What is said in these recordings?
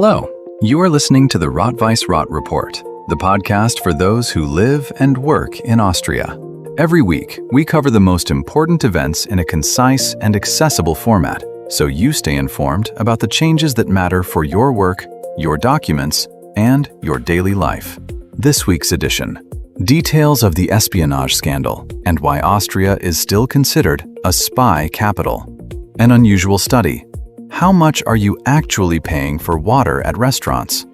Hello, you are listening to the Rot-Weiss-Rot Report, the podcast for those who live and work in Austria. Every week, we cover the most important events in a concise and accessible format, so you stay informed about the changes that matter for your work, your documents, and your daily life. This week's edition: details of the espionage scandal and why Austria is still considered a spy capital. An unusual study: how much are you actually paying for water at restaurants?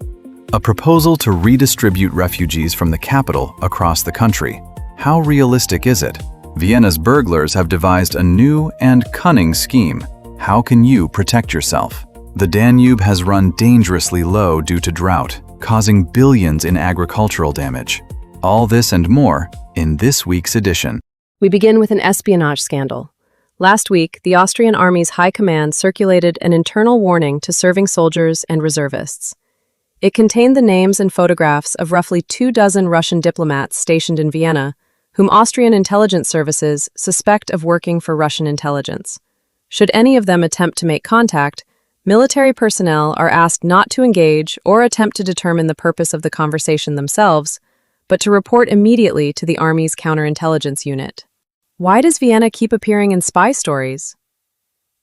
A proposal to redistribute refugees from the capital across the country. How realistic is it? Vienna's burglars have devised a new and cunning scheme. How can you protect yourself? The Danube has run dangerously low due to drought, causing billions in agricultural damage. All this and more in this week's edition. We begin with an espionage scandal. Last week, the Austrian Army's High Command circulated an internal warning to serving soldiers and reservists. It contained the names and photographs of roughly 24 Russian diplomats stationed in Vienna, whom Austrian intelligence services suspect of working for Russian intelligence. Should any of them attempt to make contact, military personnel are asked not to engage or attempt to determine the purpose of the conversation themselves, but to report immediately to the Army's counterintelligence unit. Why does Vienna keep appearing in spy stories?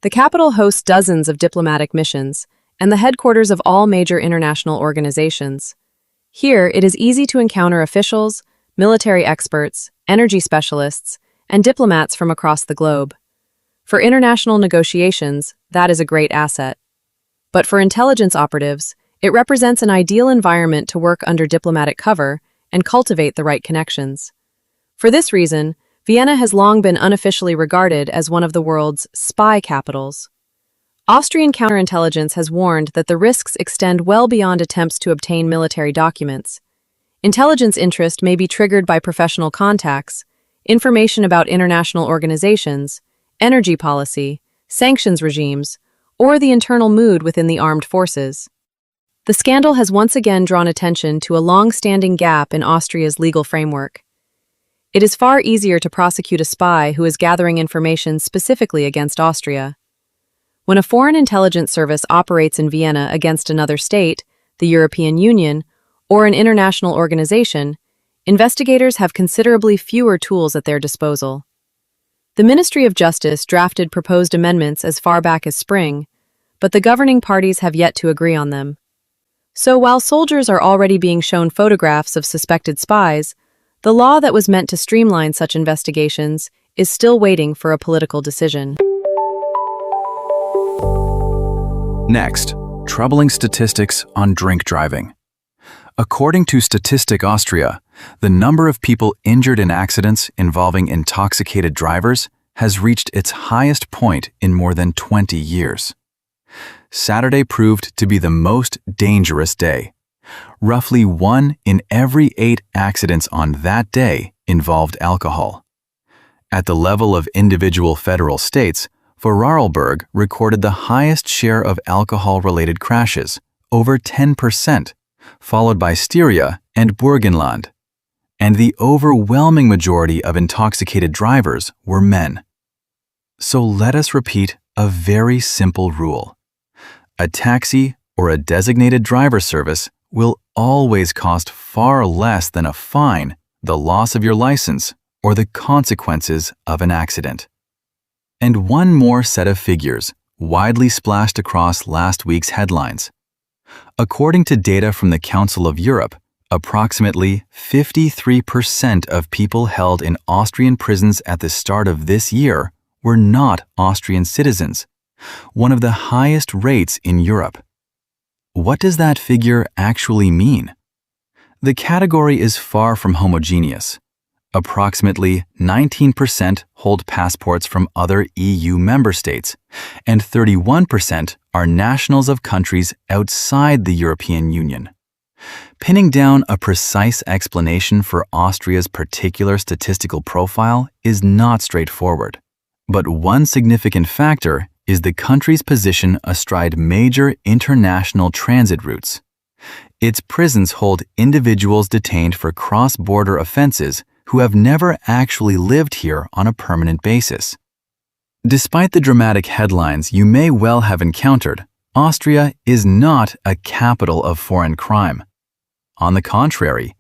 The capital hosts dozens of diplomatic missions and the headquarters of all major international organizations. Here, it is easy to encounter officials, military experts, energy specialists, and diplomats from across the globe. For international negotiations, that is a great asset. But for intelligence operatives, it represents an ideal environment to work under diplomatic cover and cultivate the right connections. For this reason, Vienna has long been unofficially regarded as one of the world's spy capitals. Austrian counterintelligence has warned that the risks extend well beyond attempts to obtain military documents. Intelligence interest may be triggered by professional contacts, information about international organizations, energy policy, sanctions regimes, or the internal mood within the armed forces. The scandal has once again drawn attention to a long-standing gap in Austria's legal framework. It is far easier to prosecute a spy who is gathering information specifically against Austria. When a foreign intelligence service operates in Vienna against another state, the European Union, or an international organization, investigators have considerably fewer tools at their disposal. The Ministry of Justice drafted proposed amendments as far back as spring, but the governing parties have yet to agree on them. So while soldiers are already being shown photographs of suspected spies, the law that was meant to streamline such investigations is still waiting for a political decision. Next, troubling statistics on drink driving. According to Statistic Austria, the number of people injured in accidents involving intoxicated drivers has reached its highest point in more than 20 years. Saturday proved to be the most dangerous day. Roughly 1 in every 8 accidents on that day involved alcohol. At the level of individual federal states, Vorarlberg recorded the highest share of alcohol-related crashes, over 10%, followed by Styria and Burgenland. And the overwhelming majority of intoxicated drivers were men. So let us repeat a very simple rule. A taxi or a designated driver service will always cost far less than a fine, the loss of your license, or the consequences of an accident. And one more set of figures, widely splashed across last week's headlines. According to data from the Council of Europe, approximately 53% of people held in Austrian prisons at the start of this year were not Austrian citizens, one of the highest rates in Europe. What does that figure actually mean? The category is far from homogeneous. Approximately 19% hold passports from other EU member states, and 31% are nationals of countries outside the European Union. Pinning down a precise explanation for Austria's particular statistical profile is not straightforward. But one significant factor is the country's position astride major international transit routes. Its prisons hold individuals detained for cross-border offenses who have never actually lived here on a permanent basis. Despite the dramatic headlines you may well have encountered, Austria is not a capital of foreign crime. On the contrary,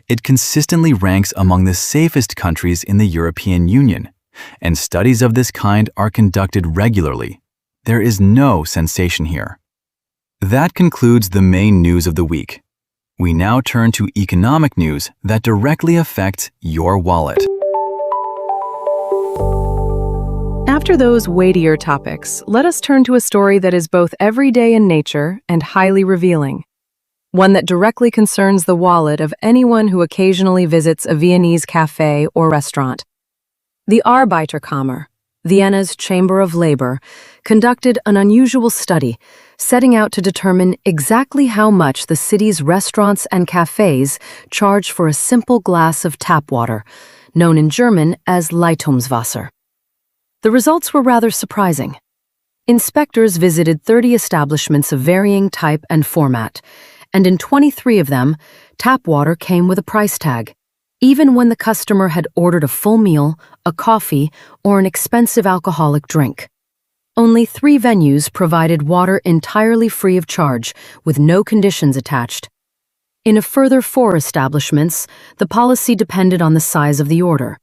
it consistently ranks among the safest countries in the European Union, and studies of this kind are conducted regularly. There is no sensation here. That concludes the main news of the week. We now turn to economic news that directly affects your wallet. After those weightier topics, let us turn to a story that is both everyday in nature and highly revealing. One that directly concerns the wallet of anyone who occasionally visits a Viennese cafe or restaurant. The Arbeiterkammer, Vienna's Chamber of Labor, conducted an unusual study, setting out to determine exactly how much the city's restaurants and cafes charge for a simple glass of tap water, known in German as Leitungswasser. The results were rather surprising. Inspectors visited 30 establishments of varying type and format, and in 23 of them, tap water came with a price tag, even when the customer had ordered a full meal, a coffee, or an expensive alcoholic drink. Only 3 venues provided water entirely free of charge, with no conditions attached. In a further 4 establishments, the policy depended on the size of the order.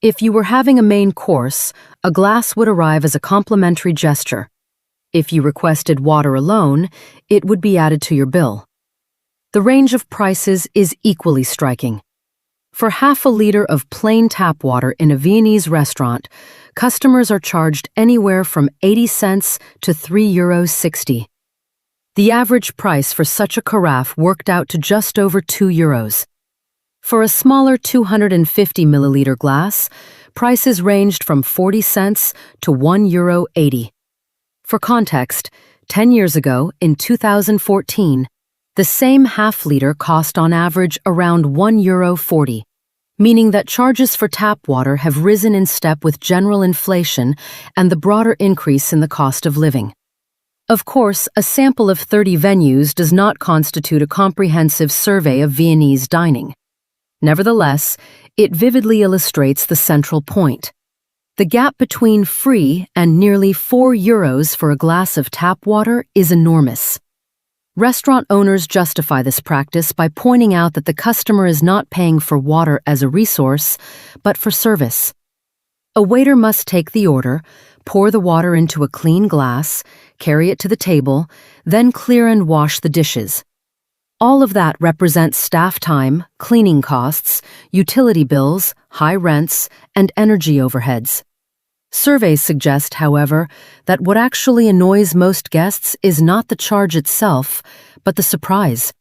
If you were having a main course, a glass would arrive as a complimentary gesture. If you requested water alone, it would be added to your bill. The range of prices is equally striking. For half a liter of plain tap water in a Viennese restaurant, customers are charged anywhere from 80 cents to €3.60. The average price for such a carafe worked out to just over €2. For a smaller 250 milliliter glass, prices ranged from 40 cents to €1.80. For context, 10 years ago, in 2014, the same half-liter cost on average around €1.40, meaning that charges for tap water have risen in step with general inflation and the broader increase in the cost of living. Of course, a sample of 30 venues does not constitute a comprehensive survey of Viennese dining. Nevertheless, it vividly illustrates the central point. The gap between free and nearly €4 for a glass of tap water is enormous. Restaurant owners justify this practice by pointing out that the customer is not paying for water as a resource, but for service. A waiter must take the order, pour the water into a clean glass, carry it to the table, then clear and wash the dishes. All of that represents staff time, cleaning costs, utility bills, high rents, and energy overheads. Surveys suggest, however, that what actually annoys most guests is not the charge itself, but the surprise.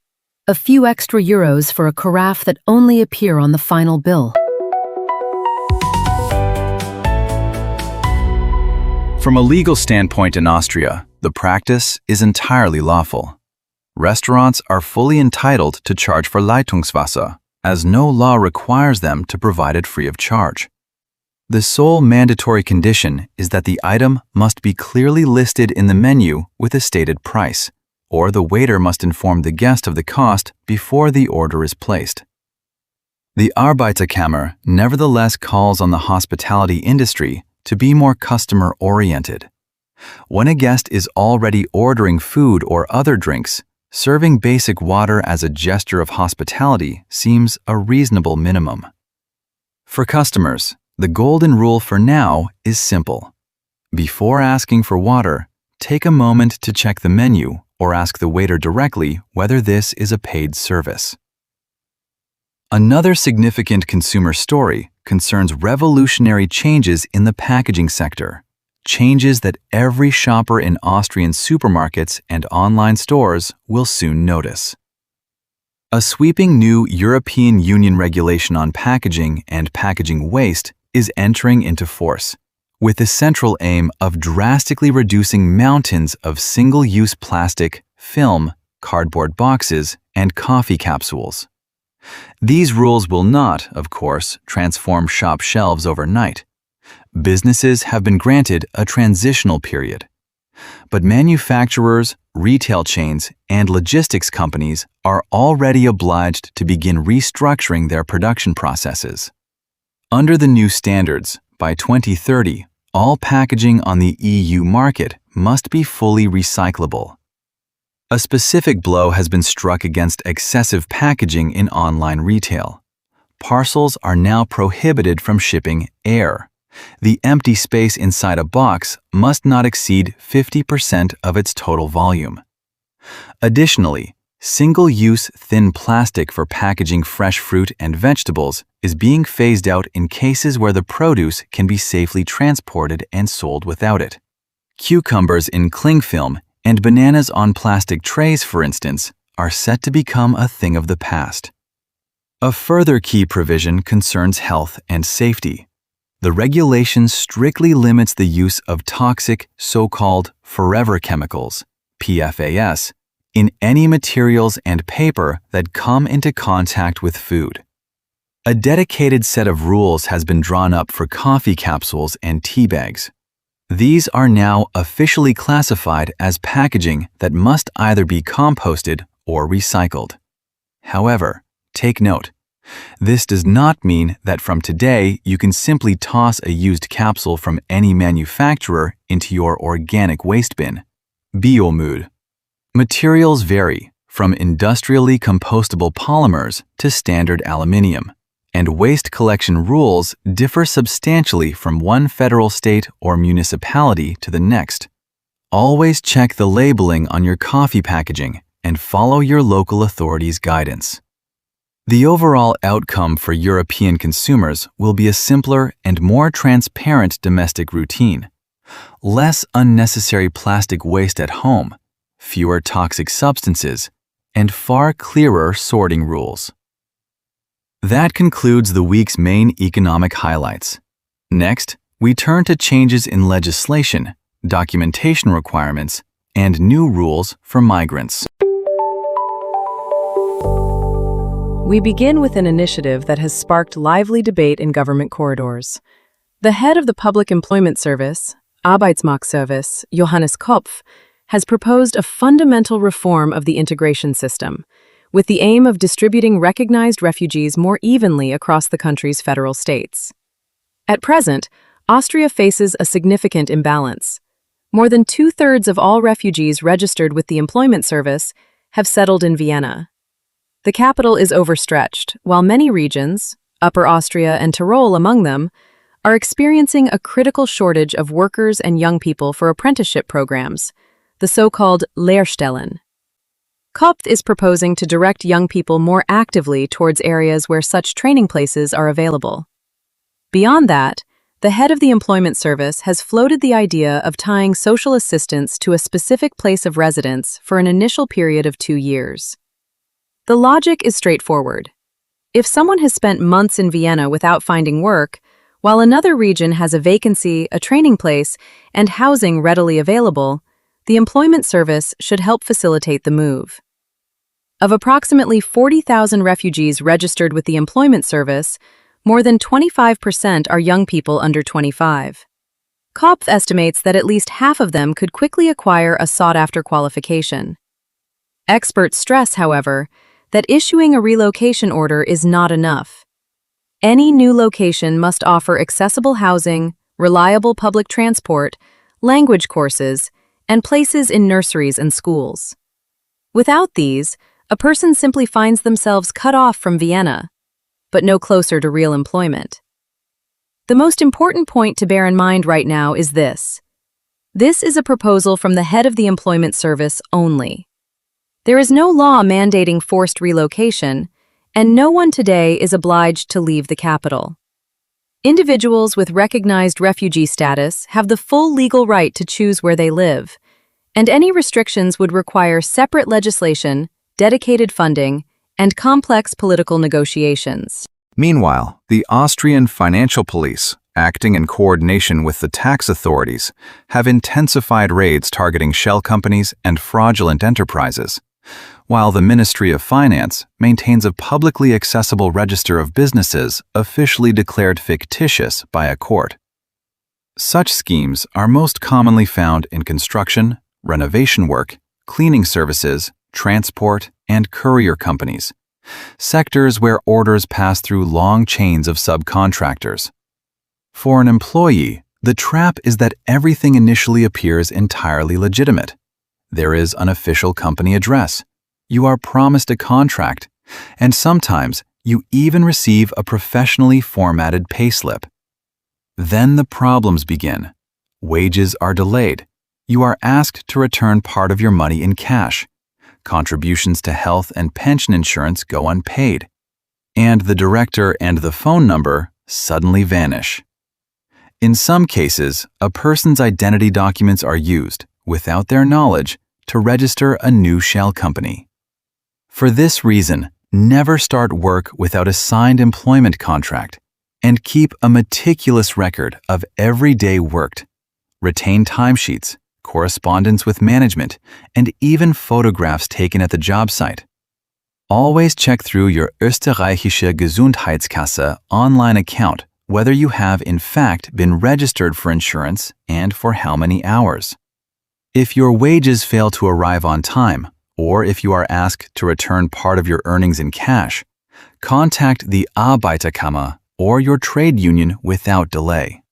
A few extra euros for a carafe that only appear on the final bill. From a legal standpoint in Austria, the practice is entirely lawful. Restaurants are fully entitled to charge for Leitungswasser, as no law requires them to provide it free of charge. The sole mandatory condition is that the item must be clearly listed in the menu with a stated price, or the waiter must inform the guest of the cost before the order is placed. The Arbeiterkammer nevertheless calls on the hospitality industry to be more customer-oriented. When a guest is already ordering food or other drinks, serving basic water as a gesture of hospitality seems a reasonable minimum. For customers, the golden rule for now is simple. Before asking for water, take a moment to check the menu or ask the waiter directly whether this is a paid service. Another significant consumer story concerns revolutionary changes in the packaging sector, changes that every shopper in Austrian supermarkets and online stores will soon notice. A sweeping new European Union regulation on packaging and packaging waste is entering into force, with the central aim of drastically reducing mountains of single-use plastic, film, cardboard boxes, and coffee capsules. These rules will not, of course, transform shop shelves overnight. Businesses have been granted a transitional period. But manufacturers, retail chains, and logistics companies are already obliged to begin restructuring their production processes. Under the new standards, by 2030, all packaging on the EU market must be fully recyclable, A specific blow has been struck against excessive packaging in online retail. Parcels are now prohibited from shipping air. The empty space inside a box must not exceed 50% of its total volume. Additionally, single-use thin plastic for packaging fresh fruit and vegetables is being phased out in cases where the produce can be safely transported and sold without it. Cucumbers in cling film and bananas on plastic trays, for instance, are set to become a thing of the past. A further key provision concerns health and safety. The regulation strictly limits the use of toxic, so-called forever chemicals, PFAS, in any materials and paper that come into contact with food. A dedicated set of rules has been drawn up for coffee capsules and tea bags. These are now officially classified as packaging that must either be composted or recycled. However, take note, this does not mean that from today you can simply toss a used capsule from any manufacturer into your organic waste bin. Biomood. Materials vary from industrially compostable polymers to standard aluminium, and waste collection rules differ substantially from one federal state or municipality to the next. Always check the labeling on your coffee packaging and follow your local authorities' guidance. The overall outcome for European consumers will be a simpler and more transparent domestic routine, less unnecessary plastic waste at home, fewer toxic substances, and far clearer sorting rules. That concludes the week's main economic highlights. Next, we turn to changes in legislation, documentation requirements, and new rules for migrants. We begin with an initiative that has sparked lively debate in government corridors. The head of the Public Employment Service, Arbeitsmarktservice, Johannes Kopf, has proposed a fundamental reform of the integration system, with the aim of distributing recognized refugees more evenly across the country's federal states. At present, Austria faces a significant imbalance. More than 2/3 of all refugees registered with the Employment Service have settled in Vienna. The capital is overstretched, while many regions, Upper Austria and Tyrol among them, are experiencing a critical shortage of workers and young people for apprenticeship programs, the so-called Lehrstellen. Kopf is proposing to direct young people more actively towards areas where such training places are available. Beyond that, the head of the Employment Service has floated the idea of tying social assistance to a specific place of residence for an initial period of 2 years. The logic is straightforward. If someone has spent months in Vienna without finding work, while another region has a vacancy, a training place, and housing readily available, the Employment Service should help facilitate the move. Of approximately 40,000 refugees registered with the Employment Service, more than 25% are young people under 25. Kopf estimates that at least half of them could quickly acquire a sought-after qualification. Experts stress, however, that issuing a relocation order is not enough. Any new location must offer accessible housing, reliable public transport, language courses, and places in nurseries and schools. Without these, a person simply finds themselves cut off from Vienna, but no closer to real employment. The most important point to bear in mind right now is this. This is a proposal from the head of the Employment Service only. There is no law mandating forced relocation, and no one today is obliged to leave the capital. Individuals with recognized refugee status have the full legal right to choose where they live, and any restrictions would require separate legislation, dedicated funding, and complex political negotiations. Meanwhile, the Austrian financial police, acting in coordination with the tax authorities, have intensified raids targeting shell companies and fraudulent enterprises, while the Ministry of Finance maintains a publicly accessible register of businesses officially declared fictitious by a court. Such schemes are most commonly found in construction, renovation work, cleaning services, transport, and courier companies, sectors where orders pass through long chains of subcontractors. For an employee, the trap is that everything initially appears entirely legitimate. There is an official company address. You are promised a contract, and sometimes you even receive a professionally formatted payslip. Then the problems begin. Wages are delayed. You are asked to return part of your money in cash. Contributions to health and pension insurance go unpaid. And the director and the phone number suddenly vanish. In some cases, a person's identity documents are used, without their knowledge, to register a new shell company. For this reason, never start work without a signed employment contract, and keep a meticulous record of every day worked. Retain timesheets, correspondence with management, and even photographs taken at the job site. Always check through your Österreichische Gesundheitskasse online account whether you have in fact been registered for insurance and for how many hours. If your wages fail to arrive on time, or if you are asked to return part of your earnings in cash, contact the Arbeiterkammer or your trade union without delay.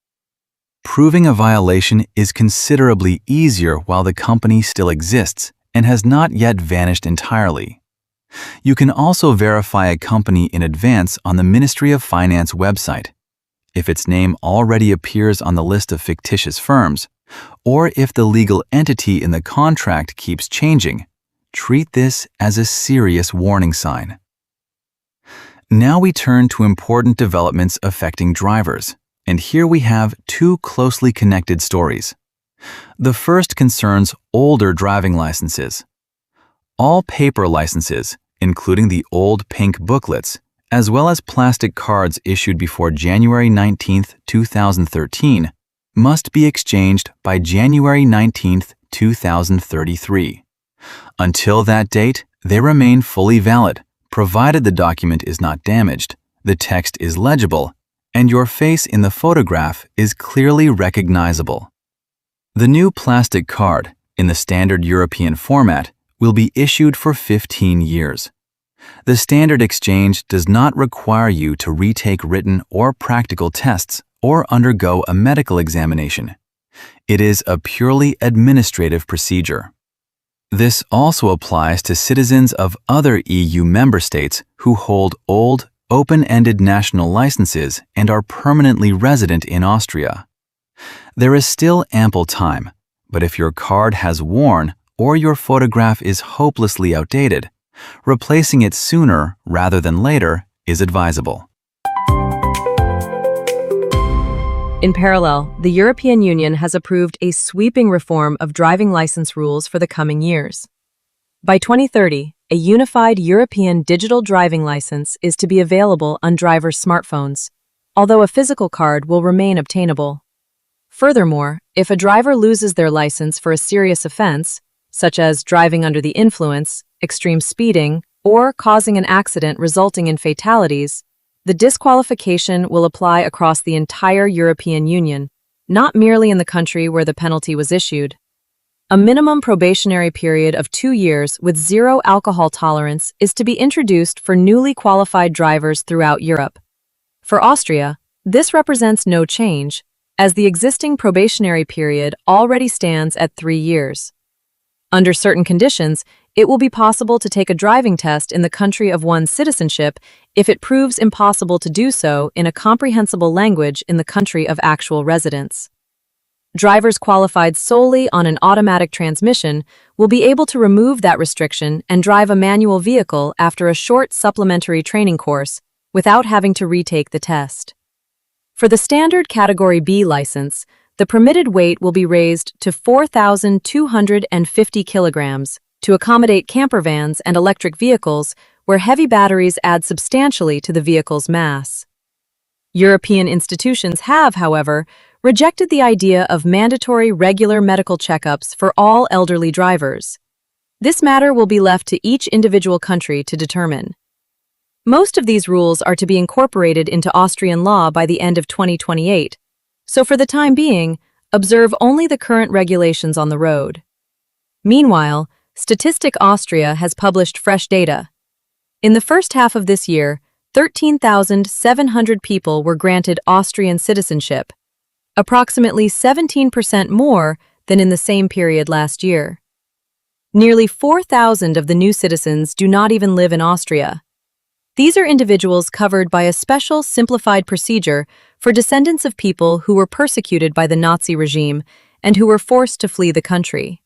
Proving a violation is considerably easier while the company still exists and has not yet vanished entirely. You can also verify a company in advance on the Ministry of Finance website. If its name already appears on the list of fictitious firms, or if the legal entity in the contract keeps changing, treat this as a serious warning sign. Now we turn to important developments affecting drivers, and here we have two closely connected stories. The first concerns older driving licenses. All paper licenses, including the old pink booklets, as well as plastic cards issued before January 19, 2013, must be exchanged by January 19, 2033. Until that date, they remain fully valid, provided the document is not damaged, the text is legible, and your face in the photograph is clearly recognizable. The new plastic card, in the standard European format, will be issued for 15 years. The standard exchange does not require you to retake written or practical tests or undergo a medical examination. It is a purely administrative procedure. This also applies to citizens of other EU member states who hold old, open-ended national licenses and are permanently resident in Austria. There is still ample time, but if your card has worn or your photograph is hopelessly outdated, replacing it sooner rather than later is advisable. In parallel, the European Union has approved a sweeping reform of driving license rules for the coming years. By 2030, a unified European digital driving license is to be available on drivers' smartphones, although a physical card will remain obtainable. Furthermore, if a driver loses their license for a serious offense, such as driving under the influence, extreme speeding, or causing an accident resulting in fatalities, the disqualification will apply across the entire European Union, not merely in the country where the penalty was issued. A minimum probationary period of 2 years with zero alcohol tolerance is to be introduced for newly qualified drivers throughout Europe. For Austria, this represents no change, as the existing probationary period already stands at 3 years. Under certain conditions, it will be possible to take a driving test in the country of one's citizenship if it proves impossible to do so in a comprehensible language in the country of actual residence. Drivers qualified solely on an automatic transmission will be able to remove that restriction and drive a manual vehicle after a short supplementary training course without having to retake the test. For the standard Category B license, the permitted weight will be raised to 4,250 kilograms to accommodate camper vans and electric vehicles where heavy batteries add substantially to the vehicle's mass. European institutions have, however, rejected the idea of mandatory regular medical checkups for all elderly drivers. This matter will be left to each individual country to determine. Most of these rules are to be incorporated into Austrian law by the end of 2028, so for the time being, observe only the current regulations on the road. Meanwhile, Statistik Austria has published fresh data. In the first half of this year, 13,700 people were granted Austrian citizenship, approximately 17% more than in the same period last year. Nearly 4,000 of the new citizens do not even live in Austria. These are individuals covered by a special simplified procedure for descendants of people who were persecuted by the Nazi regime and who were forced to flee the country.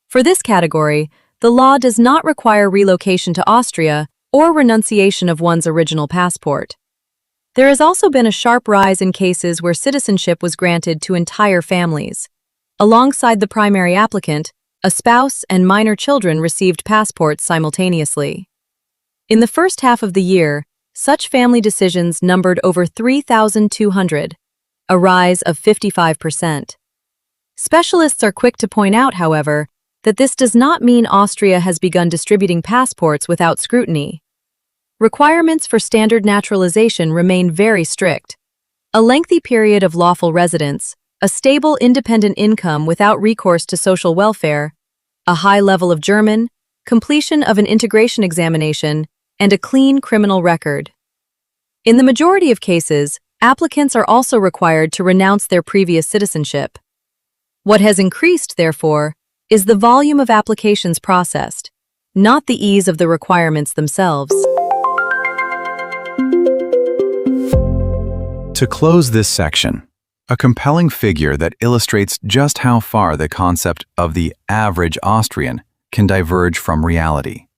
For this category, the law does not require relocation to Austria or renunciation of one's original passport. There has also been a sharp rise in cases where citizenship was granted to entire families. Alongside the primary applicant, a spouse and minor children received passports simultaneously. In the first half of the year, such family decisions numbered over 3,200, a rise of 55%. Specialists are quick to point out, however, that this does not mean Austria has begun distributing passports without scrutiny. Requirements for standard naturalization remain very strict. A lengthy period of lawful residence, a stable independent income without recourse to social welfare, a high level of German, completion of an integration examination, and a clean criminal record. In the majority of cases, applicants are also required to renounce their previous citizenship. What has increased, therefore, is the volume of applications processed, not the ease of the requirements themselves. To close this section, a compelling figure that illustrates just how far the concept of the average Austrian can diverge from reality.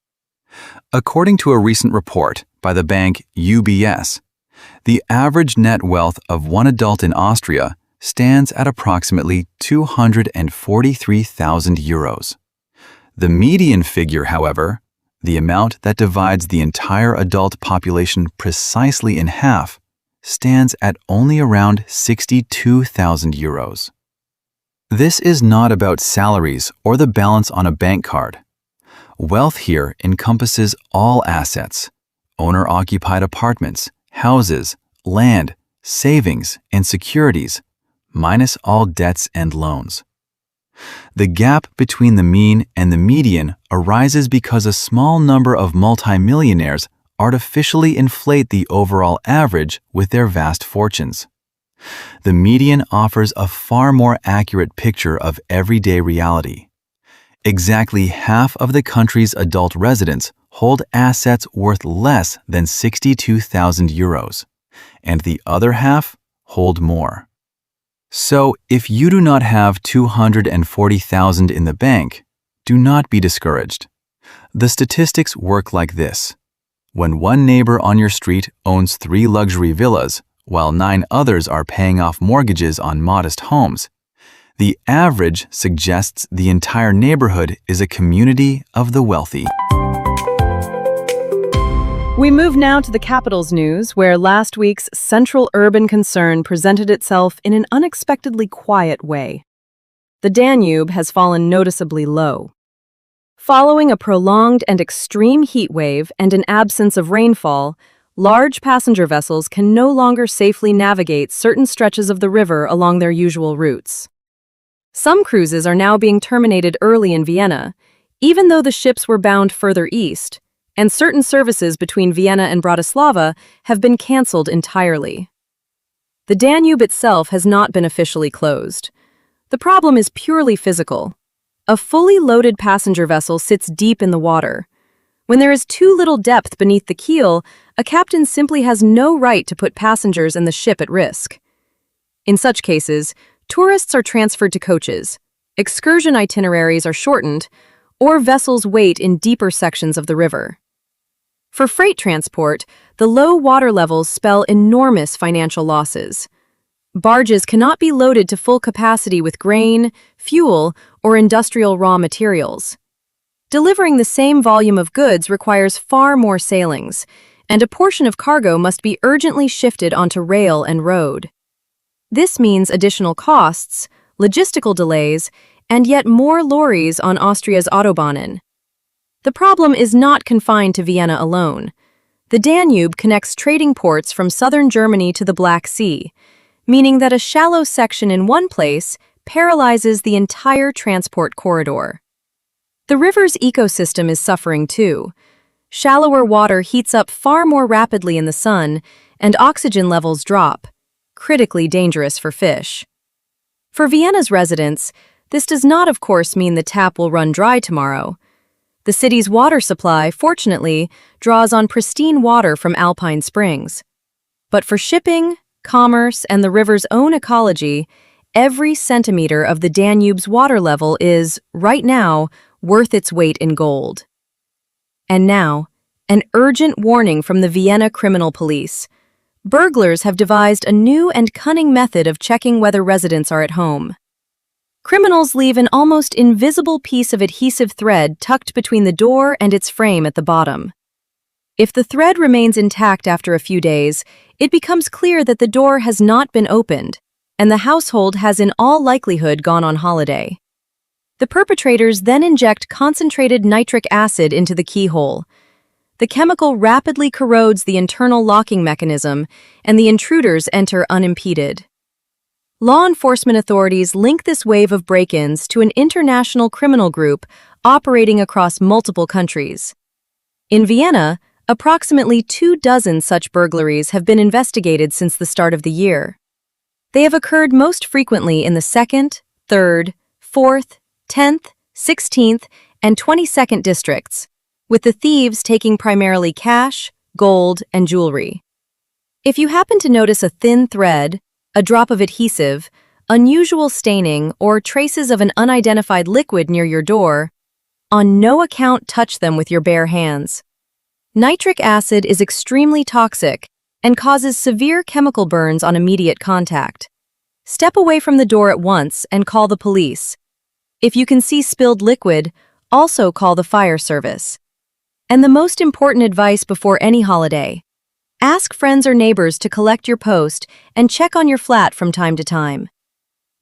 According to a recent report by the bank UBS, the average net wealth of one adult in Austria stands at approximately 243,000 euros. The median figure, however, the amount that divides the entire adult population precisely in half, stands at only around 62,000 euros. This is not about salaries or the balance on a bank card. Wealth here encompasses all assets, owner-occupied apartments, houses, land, savings, and securities, minus all debts and loans. The gap between the mean and the median arises because a small number of multimillionaires artificially inflate the overall average with their vast fortunes. The median offers a far more accurate picture of everyday reality. Exactly half of the country's adult residents hold assets worth less than 62,000 euros, and the other half hold more. So, if you do not have 240,000 in the bank, do not be discouraged. The statistics work like this. When one neighbor on your street owns 3 luxury villas, while 9 others are paying off mortgages on modest homes, the average suggests the entire neighborhood is a community of the wealthy. We move now to the capital's news, where last week's central urban concern presented itself in an unexpectedly quiet way. The Danube has fallen noticeably low. Following a prolonged and extreme heat wave and an absence of rainfall, large passenger vessels can no longer safely navigate certain stretches of the river along their usual routes. Some cruises are now being terminated early in Vienna, even though the ships were bound further east, and certain services between Vienna and Bratislava have been cancelled entirely. The Danube itself has not been officially closed. The problem is purely physical. A fully loaded passenger vessel sits deep in the water. When there is too little depth beneath the keel, a captain simply has no right to put passengers and the ship at risk. In such cases, tourists are transferred to coaches, excursion itineraries are shortened, or vessels wait in deeper sections of the river. For freight transport, the low water levels spell enormous financial losses. Barges cannot be loaded to full capacity with grain, fuel, or industrial raw materials. Delivering the same volume of goods requires far more sailings, and a portion of cargo must be urgently shifted onto rail and road. This means additional costs, logistical delays, and yet more lorries on Austria's Autobahnen. The problem is not confined to Vienna alone. The Danube connects trading ports from southern Germany to the Black Sea, meaning that a shallow section in one place paralyzes the entire transport corridor. The river's ecosystem is suffering too. Shallower water heats up far more rapidly in the sun, and oxygen levels drop, critically dangerous for fish. For Vienna's residents, This does not, of course, mean the tap will run dry tomorrow. The city's water supply, fortunately, draws on pristine water from alpine springs. But for shipping, commerce, and the river's own ecology, every centimeter of the Danube's water level is, right now, worth its weight in gold. And now, an urgent warning from the Vienna criminal police. Burglars have devised a new and cunning method of checking whether residents are at home. Criminals leave an almost invisible piece of adhesive thread tucked between the door and its frame at the bottom. If the thread remains intact after a few days, it becomes clear that the door has not been opened, and the household has in all likelihood gone on holiday. The perpetrators then inject concentrated nitric acid into the keyhole. The chemical rapidly corrodes the internal locking mechanism, and the intruders enter unimpeded. Law enforcement authorities link this wave of break-ins to an international criminal group operating across multiple countries. In Vienna, approximately 24 such burglaries have been investigated since the start of the year. They have occurred most frequently in the 2nd, 3rd, 4th, 10th, 16th, and 22nd districts, with the thieves taking primarily cash, gold, and jewelry. If you happen to notice a thin thread, a drop of adhesive, unusual staining, or traces of an unidentified liquid near your door, on no account touch them with your bare hands. Nitric acid is extremely toxic and causes severe chemical burns on immediate contact. Step away from the door at once and call the police. If you can see spilled liquid, also call the fire service. And the most important advice before any holiday: ask friends or neighbors to collect your post and check on your flat from time to time.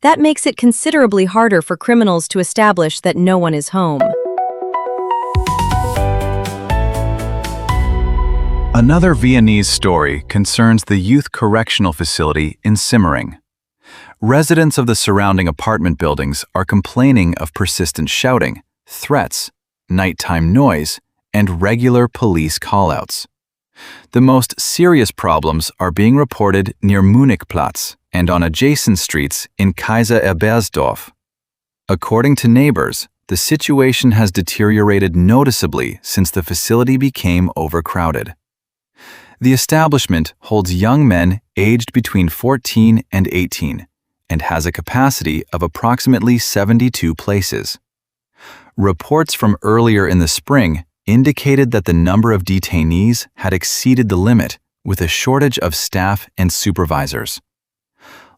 That makes it considerably harder for criminals to establish that no one is home. Another Viennese story concerns the youth correctional facility in Simmering. Residents of the surrounding apartment buildings are complaining of persistent shouting, threats, nighttime noise, and regular police callouts. The most serious problems are being reported near Munichplatz and on adjacent streets in Kaiser-Ebersdorf. According to neighbors, the situation has deteriorated noticeably since the facility became overcrowded. The establishment holds young men aged between 14 and 18 and has a capacity of approximately 72 places. Reports from earlier in the spring indicated that the number of detainees had exceeded the limit, with a shortage of staff and supervisors.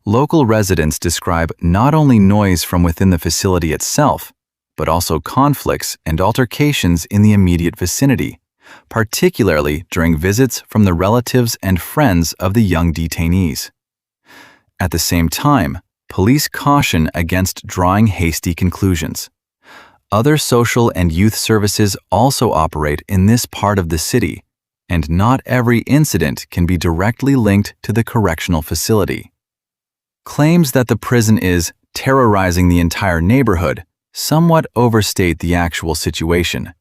Local residents describe not only noise from within the facility itself, but also conflicts and altercations in the immediate vicinity, particularly during visits from the relatives and friends of the young detainees. At the same time, police caution against drawing hasty conclusions. Other social and youth services also operate in this part of the city, and not every incident can be directly linked to the correctional facility. Claims that the prison is terrorizing the entire neighborhood somewhat overstate the actual situation.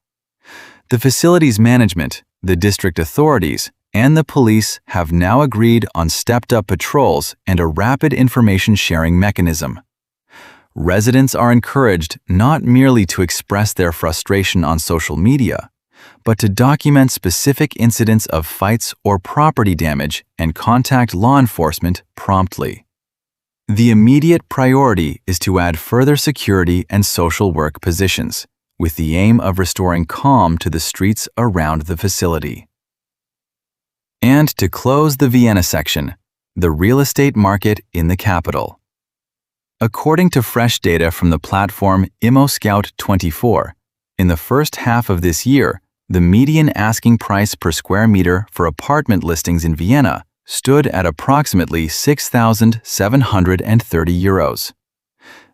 The facility's management, the district authorities, and the police have now agreed on stepped-up patrols and a rapid information-sharing mechanism. Residents are encouraged not merely to express their frustration on social media, but to document specific incidents of fights or property damage and contact law enforcement promptly. The immediate priority is to add further security and social work positions, with the aim of restoring calm to the streets around the facility. And to close the Vienna section, the real estate market in the capital. According to fresh data from the platform ImmoScout24, in the first half of this year, the median asking price per square meter for apartment listings in Vienna stood at approximately €6,730.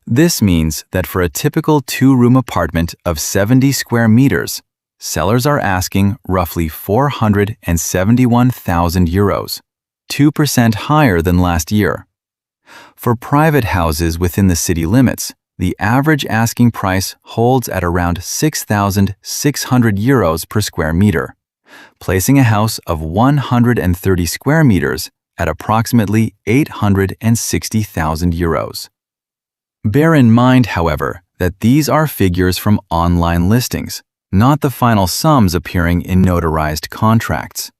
This means that for a typical two-room apartment of 70 square meters, sellers are asking roughly €471,000, 2% higher than last year. For private houses within the city limits, the average asking price holds at around €6,600 per square meter, placing a house of 130 square meters at approximately €860,000. Bear in mind, however, that these are figures from online listings, not the final sums appearing in notarized contracts.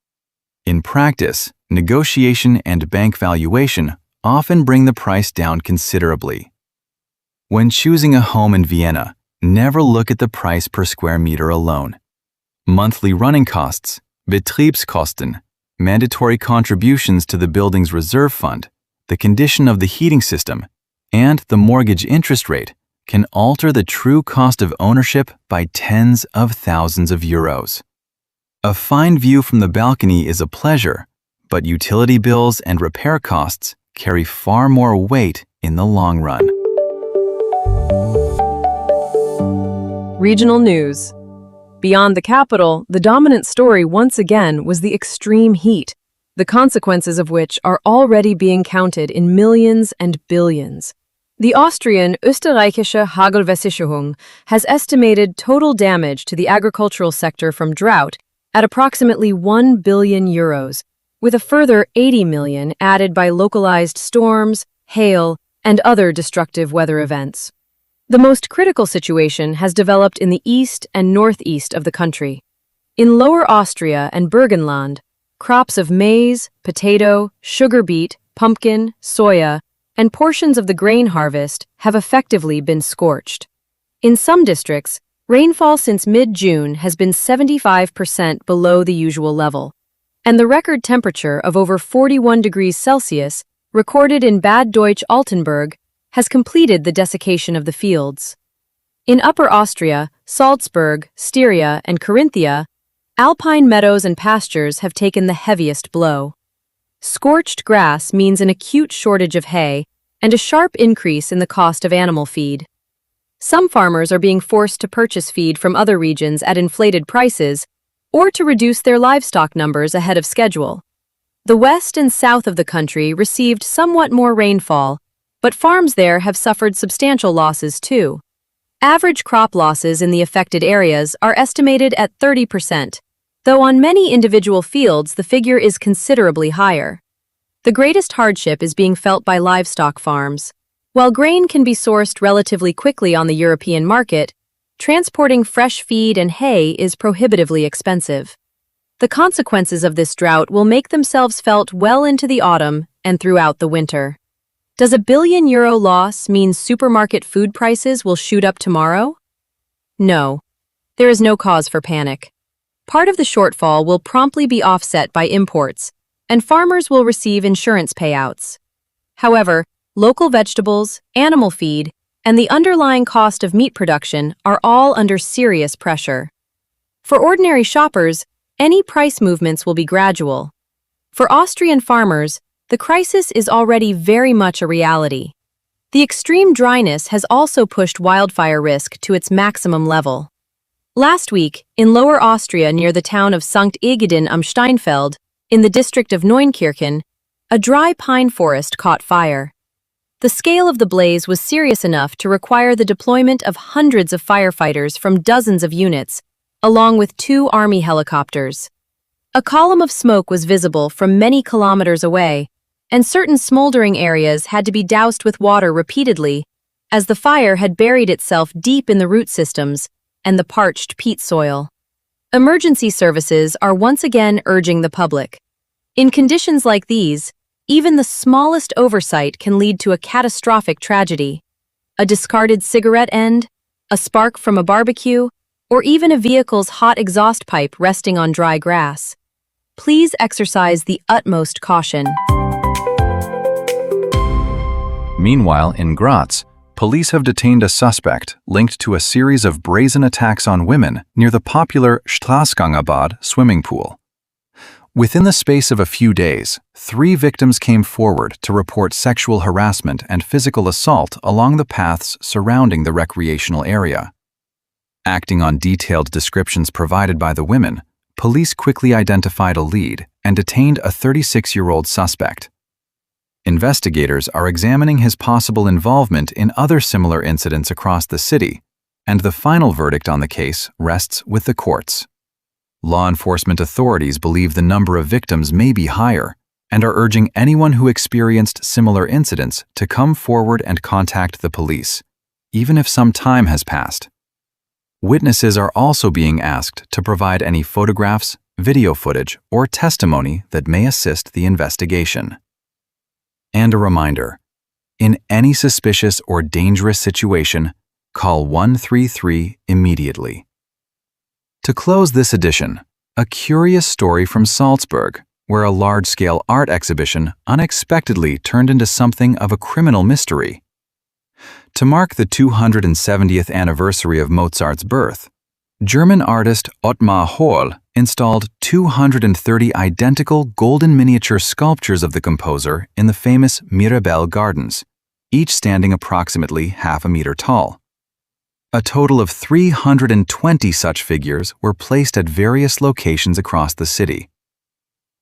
In practice, negotiation and bank valuation often bring the price down considerably. When choosing a home in Vienna, never look at the price per square meter alone. Monthly running costs, Betriebskosten, mandatory contributions to the building's reserve fund, the condition of the heating system, and the mortgage interest rate can alter the true cost of ownership by tens of thousands of euros. A fine view from the balcony is a pleasure, but utility bills and repair costs carry far more weight in the long run. Regional news. Beyond the capital, the dominant story once again was the extreme heat, the consequences of which are already being counted in millions and billions. The Austrian Österreichische Hagelversicherung has estimated total damage to the agricultural sector from drought at approximately 1 billion euros, with a further 80 million added by localized storms, hail, and other destructive weather events. The most critical situation has developed in the east and northeast of the country. In Lower Austria and Burgenland, crops of maize, potato, sugar beet, pumpkin, soya, and portions of the grain harvest have effectively been scorched. In some districts, rainfall since mid-June has been 75% below the usual level, and the record temperature of over 41 degrees Celsius recorded in Bad Deutsch-Altenburg has completed the desiccation of the fields. In Upper Austria, Salzburg, Styria, and Carinthia, alpine meadows and pastures have taken the heaviest blow. Scorched grass means an acute shortage of hay and a sharp increase in the cost of animal feed. Some farmers are being forced to purchase feed from other regions at inflated prices or to reduce their livestock numbers ahead of schedule. The west and south of the country received somewhat more rainfall, but farms there have suffered substantial losses too. Average crop losses in the affected areas are estimated at 30%, though on many individual fields the figure is considerably higher. The greatest hardship is being felt by livestock farms. While grain can be sourced relatively quickly on the European market, transporting fresh feed and hay is prohibitively expensive. The consequences of this drought will make themselves felt well into the autumn and throughout the winter. Does a €1 billion loss mean supermarket food prices will shoot up tomorrow? No. There is no cause for panic. Part of the shortfall will promptly be offset by imports, and farmers will receive insurance payouts. However, local vegetables, animal feed, and the underlying cost of meat production are all under serious pressure. For ordinary shoppers, any price movements will be gradual. For Austrian farmers, the crisis is already very much a reality. The extreme dryness has also pushed wildfire risk to its maximum level. Last week, in Lower Austria near the town of St. Egidien am Steinfeld, in the district of Neunkirchen, a dry pine forest caught fire. The scale of the blaze was serious enough to require the deployment of hundreds of firefighters from dozens of units, along with 2 army helicopters. A column of smoke was visible from many kilometers away, and certain smoldering areas had to be doused with water repeatedly, as the fire had buried itself deep in the root systems and the parched peat soil. Emergency services are once again urging the public. In conditions like these, even the smallest oversight can lead to a catastrophic tragedy. A discarded cigarette end, a spark from a barbecue, or even a vehicle's hot exhaust pipe resting on dry grass. Please exercise the utmost caution. Meanwhile, in Graz, police have detained a suspect linked to a series of brazen attacks on women near the popular Straßgangerbad swimming pool. Within the space of a few days, 3 victims came forward to report sexual harassment and physical assault along the paths surrounding the recreational area. Acting on detailed descriptions provided by the women, police quickly identified a lead and detained a 36-year-old suspect. Investigators are examining his possible involvement in other similar incidents across the city, and the final verdict on the case rests with the courts. Law enforcement authorities believe the number of victims may be higher, and are urging anyone who experienced similar incidents to come forward and contact the police, even if some time has passed. Witnesses are also being asked to provide any photographs, video footage, or testimony that may assist the investigation. And a reminder, in any suspicious or dangerous situation, call 133 immediately. To close this edition, a curious story from Salzburg, where a large-scale art exhibition unexpectedly turned into something of a criminal mystery. To mark the 270th anniversary of Mozart's birth, German artist Ottmar Hohl installed 230 identical golden miniature sculptures of the composer in the famous Mirabell Gardens, each standing approximately half a meter tall. A total of 320 such figures were placed at various locations across the city.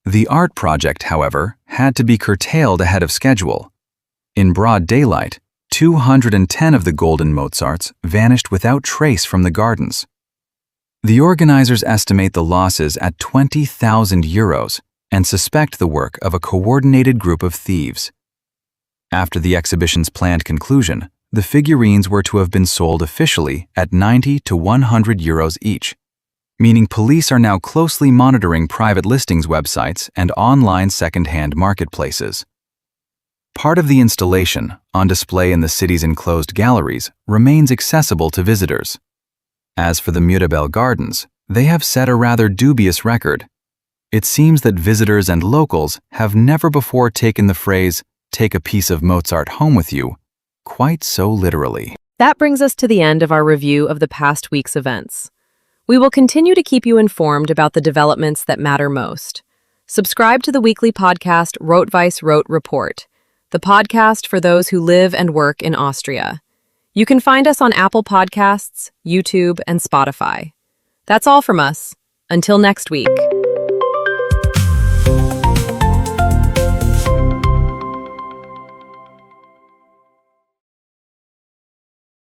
The art project, however, had to be curtailed ahead of schedule. In broad daylight, 210 of the golden Mozarts vanished without trace from the gardens. The organizers estimate the losses at 20,000 euros and suspect the work of a coordinated group of thieves. After the exhibition's planned conclusion, the figurines were to have been sold officially at 90 to 100 euros each, meaning police are now closely monitoring private listings websites and online second-hand marketplaces. Part of the installation, on display in the city's enclosed galleries, remains accessible to visitors. As for the Mirabell Gardens, they have set a rather dubious record. It seems that visitors and locals have never before taken the phrase, "take a piece of Mozart home with you," quite so literally. That brings us to the end of our review of the past week's events. We will continue to keep you informed about the developments that matter most. Subscribe to the weekly podcast Rot-Weiss-Rot Report, the podcast for those who live and work in Austria. You can find us on Apple Podcasts, YouTube, and Spotify. That's all from us. Until next week.